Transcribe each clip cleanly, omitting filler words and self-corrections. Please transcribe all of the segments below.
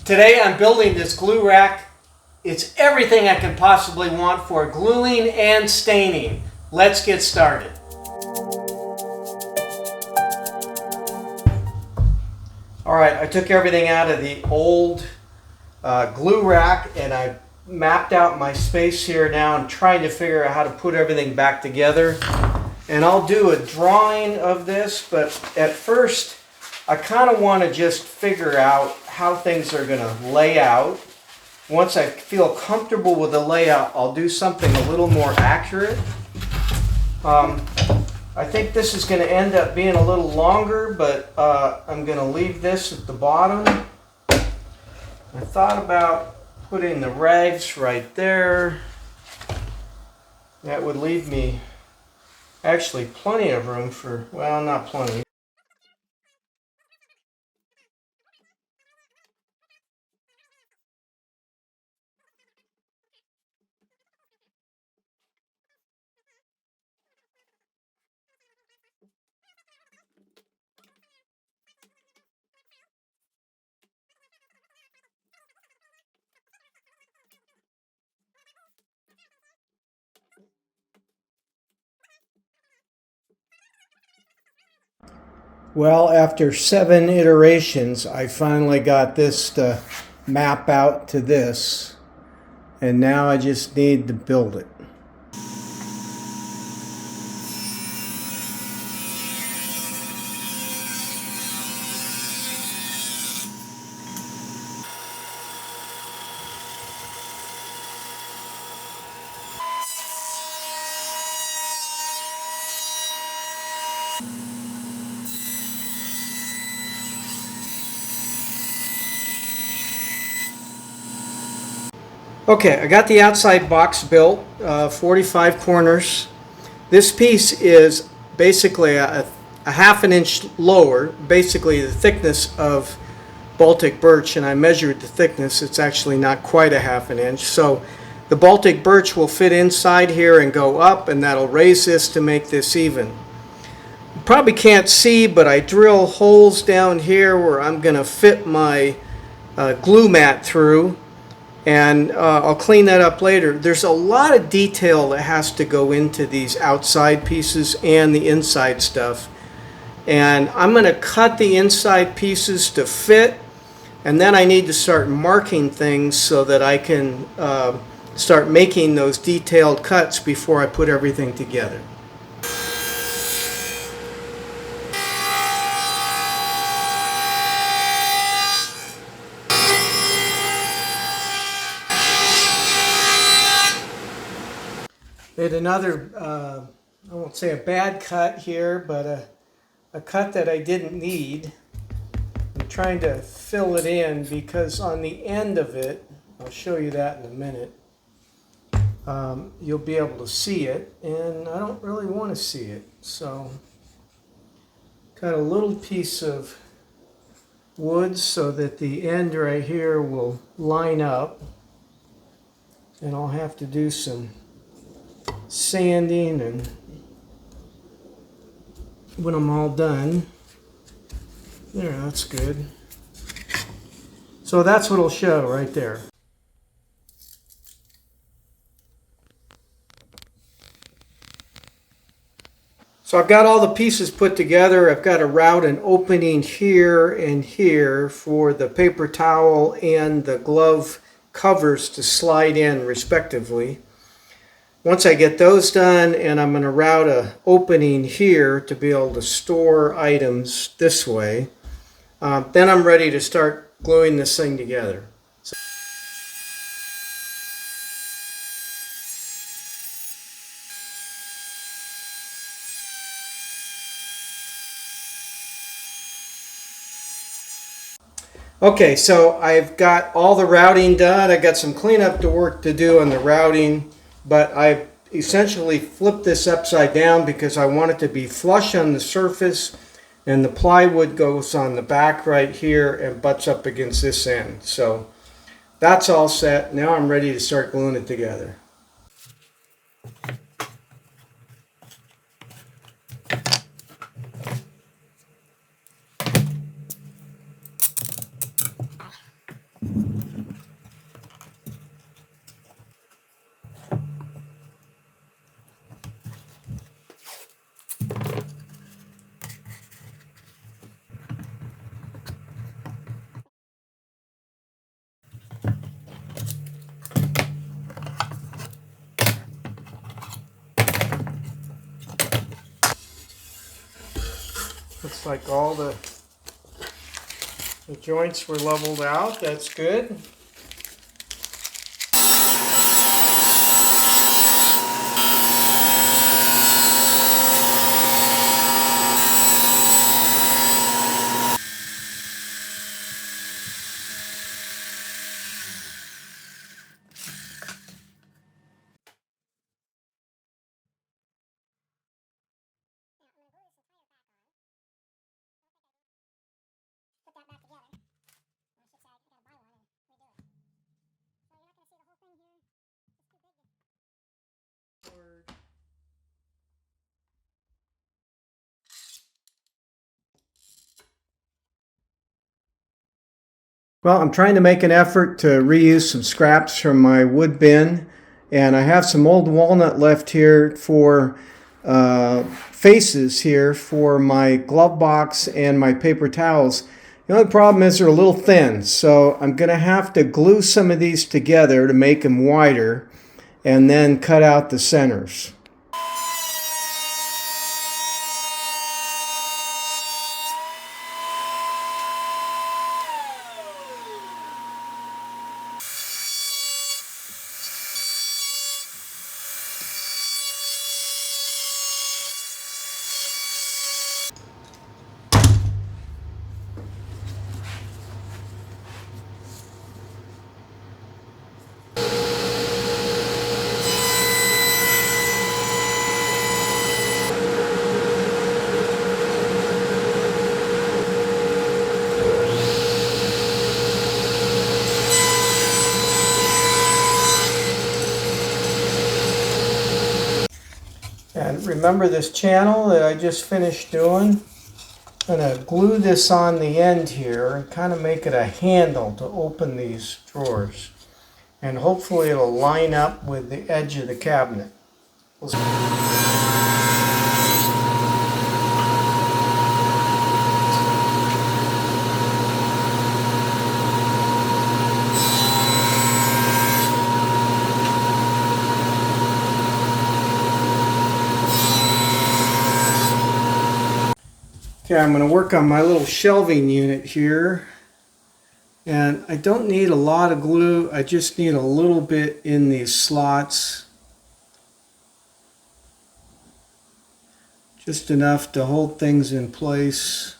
Today I'm building this glue rack. It's everything I can possibly want for gluing and staining. Let's get started. Alright, I took everything out of the old glue rack and I mapped out my space here now. I'm trying to figure out how to put everything back together. And I'll do a drawing of this, but at first I kind of want to just figure out how things are going to lay out. Once I feel comfortable with the layout, I'll do something a little more accurate. I think this is going to end up being a little longer, but I'm going to leave this at the bottom. I thought about putting the rags right there. That would leave me actually plenty of room for, well, not plenty. Well, after 7 iterations, I finally got this to map out to this, and now I just need to build it. Okay, I got the outside box built, 45 corners. This piece is basically a half an inch lower, basically the thickness of Baltic birch, and I measured the thickness. It's actually not quite a half an inch. So the Baltic birch will fit inside here and go up, and that'll raise this to make this even. You probably can't see, but I drill holes down here where I'm going to fit my glue mat through. And I'll clean that up later. There's a lot of detail that has to go into these outside pieces and the inside stuff. And I'm going to cut the inside pieces to fit, and then I need to start marking things so that I can start making those detailed cuts before I put everything together. Made another, I won't say a bad cut here, but a cut that I didn't need. I'm trying to fill it in because on the end of it, I'll show you that in a minute, you'll be able to see it, and I don't really want to see it. So, got a little piece of wood so that the end right here will line up, and I'll have to do some sanding, and when I'm all done, there, that's good. So that's what it'll show right there. So I've got all the pieces put together. I've got to route an opening here and here for the paper towel and the glove covers to slide in respectively. Once I get those done, and I'm going to route an opening here to be able to store items this way, then I'm ready to start gluing this thing together. Okay, so I've got all the routing done. I got some cleanup work to do on the routing, but I've essentially flipped this upside down because I want it to be flush on the surface, and the plywood goes on the back right here and butts up against this end. So that's all set. Now I'm ready to start gluing it together. Looks like all the joints were leveled out. That's good. Well, I'm trying to make an effort to reuse some scraps from my wood bin, and I have some old walnut left here for faces here for my glove box and my paper towels. The only problem is they're a little thin, so I'm going to have to glue some of these together to make them wider and then cut out the centers. And remember this channel that I just finished doing? I'm going to glue this on the end here and kind of make it a handle to open these drawers. And hopefully it'll line up with the edge of the cabinet. Okay, I'm going to work on my little shelving unit here, and I don't need a lot of glue, I just need a little bit in these slots, just enough to hold things in place.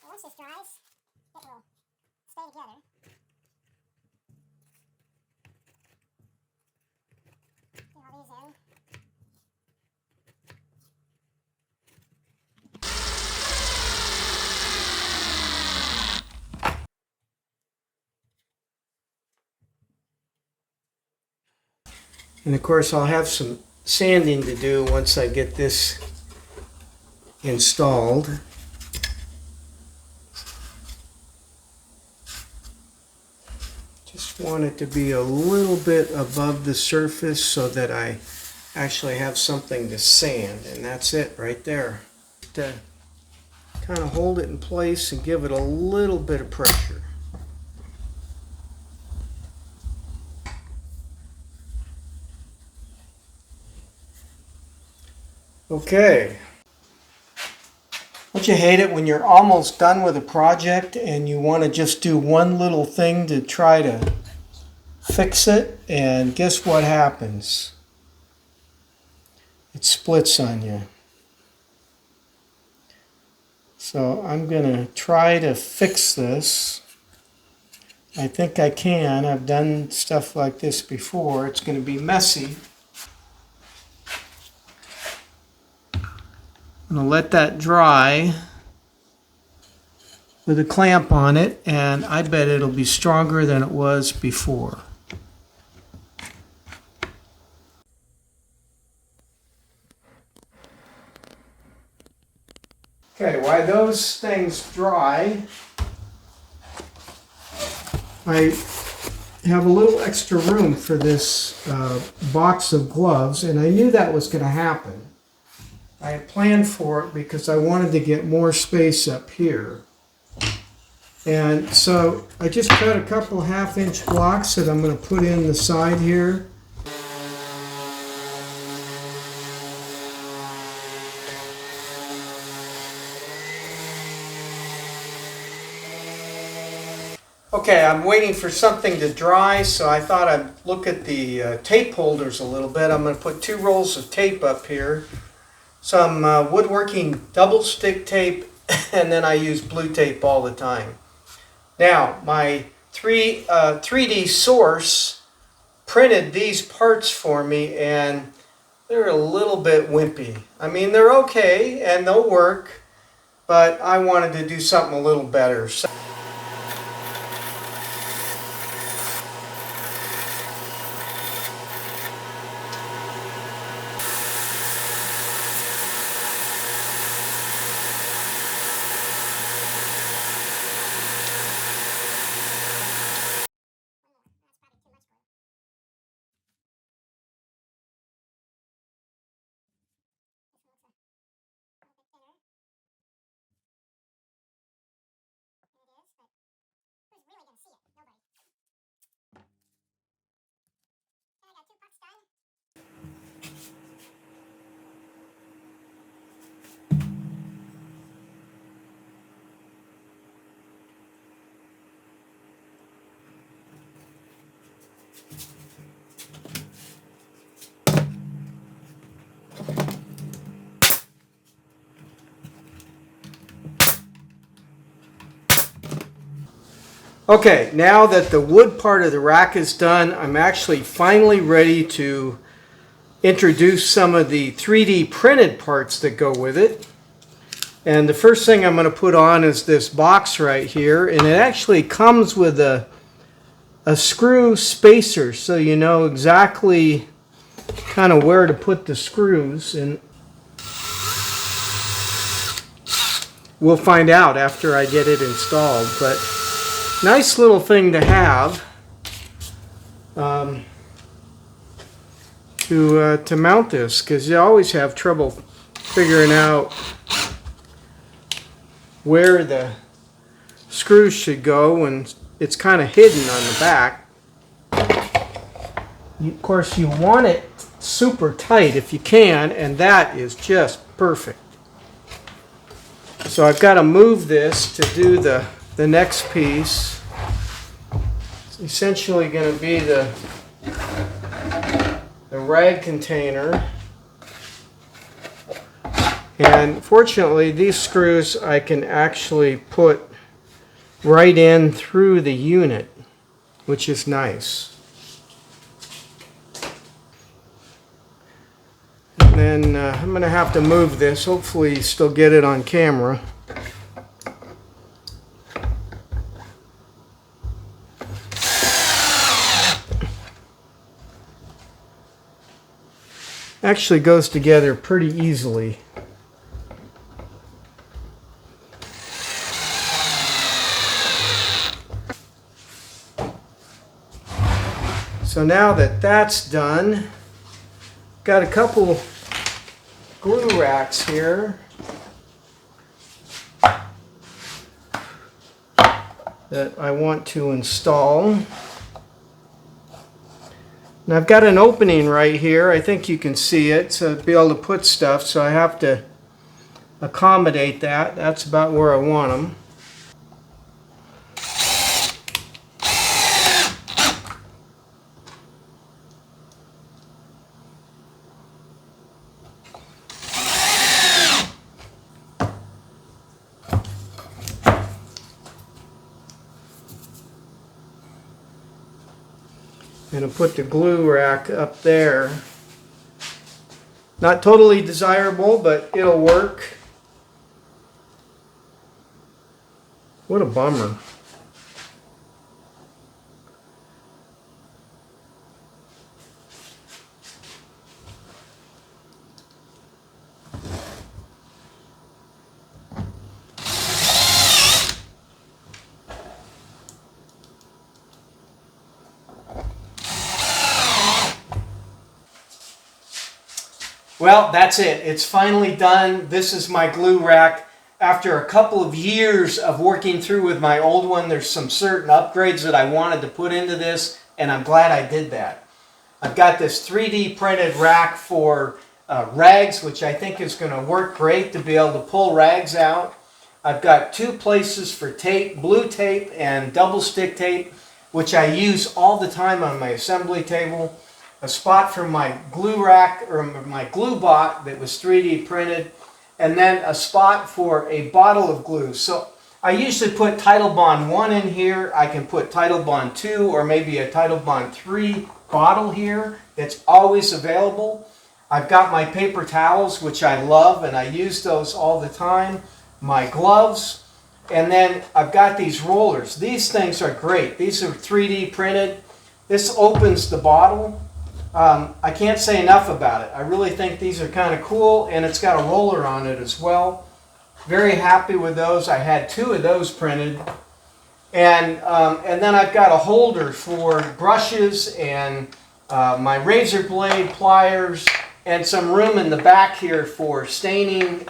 Once this dries, it will stay together. Get all these in. And of course I'll have some sanding to do once I get this installed. Just want it to be a little bit above the surface so that I actually have something to sand, and that's it right there. To kind of hold it in place and give it a little bit of pressure. Okay. Don't you hate it when you're almost done with a project and you want to just do one little thing to try to fix it, and guess what happens? It splits on you. So I'm going to try to fix this. I think I can. I've done stuff like this before. It's going to be messy. I'm going to let that dry with a clamp on it, and I bet it'll be stronger than it was before. Okay, while those things dry, I have a little extra room for this box of gloves, and I knew that was going to happen. I had planned for it because I wanted to get more space up here. And so I just cut a couple half-inch blocks that I'm going to put in the side here. Okay, I'm waiting for something to dry, so I thought I'd look at the tape holders a little bit. I'm going to put 2 rolls of tape up here, some woodworking double stick tape, and then I use blue tape all the time. Now, my 3D source printed these parts for me, and they're a little bit wimpy. I mean, they're okay, and they'll work, but I wanted to do something a little better. So okay, now that the wood part of the rack is done, I'm actually finally ready to introduce some of the 3D printed parts that go with it. And the first thing I'm going to put on is this box right here, and it actually comes with a screw spacer, so you know exactly kind of where to put the screws, and we'll find out after I get it installed. But nice little thing to have to mount this, because you always have trouble figuring out where the screws should go, and it's kind of hidden on the back. Of course, you want it super tight if you can, and that is just perfect. So I've got to move this to do the next piece. It's essentially going to be the rag container. And fortunately, these screws I can actually put right in through the unit, which is nice. And then I'm going to have to move this. Hopefully still get it on camera. Actually goes together pretty easily. So now that that's done, got a couple glue racks here that I want to install. And I've got an opening right here. I think you can see it, so to be able to put stuff, so I have to accommodate that. That's about where I want them. And I'll put the glue rack up there. Not totally desirable, but it'll work. What a bummer. Well, that's it. It's finally done. This is my glue rack. After a couple of years of working through with my old one, there's some certain upgrades that I wanted to put into this, and I'm glad I did that. I've got this 3D printed rack for rags, which I think is going to work great to be able to pull rags out. I've got 2 places for tape, blue tape and double stick tape, which I use all the time on my assembly table. A spot for my glue rack, or my glue bot that was 3D printed, and then a spot for a bottle of glue. So I usually put Title Bond 1 in here. I can put Title Bond 2 or maybe a Title Bond 3 bottle here. It's always available. I've got my paper towels, which I love, and I use those all the time. My gloves, and then I've got these rollers. These things are great. These are 3D printed. This opens the bottle. I can't say enough about it. I really think these are kind of cool, and it's got a roller on it as well. Very happy with those. I had 2 of those printed. And then I've got a holder for brushes and my razor blade, pliers, and some room in the back here for staining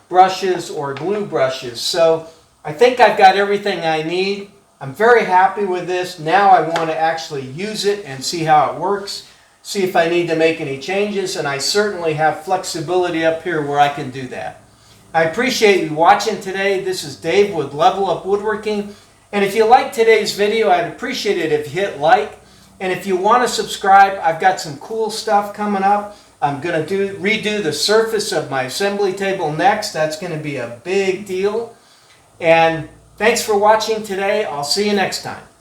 brushes or glue brushes. So I think I've got everything I need. I'm very happy with this. Now I want to actually use it and see how it works, see if I need to make any changes, and I certainly have flexibility up here where I can do that. I appreciate you watching today. This is Dave with Level Up Woodworking. And if you like today's video, I'd appreciate it if you hit like. And if you want to subscribe, I've got some cool stuff coming up. I'm going to redo the surface of my assembly table next. That's going to be a big deal. And thanks for watching today. I'll see you next time.